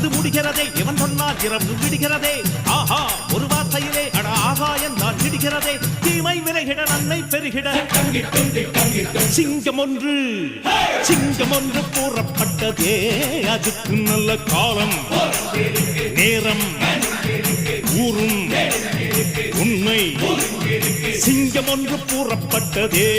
வந்து முடிகிறதே எவன் சொன்னால் இரவு விடுகிறதே ஆஹா ஒரு வார்த்தையிலே அட ஆகாயம் தான் விடுகிறதே தீமை விலகிட நன்மை பெருகிட சிங்கம் ஒன்று கூறப்பட்டதே அதுக்கு நல்ல காலம் நேரம் ஊரும் உண்மை சிங்கம் ஒன்று கூறப்பட்டதே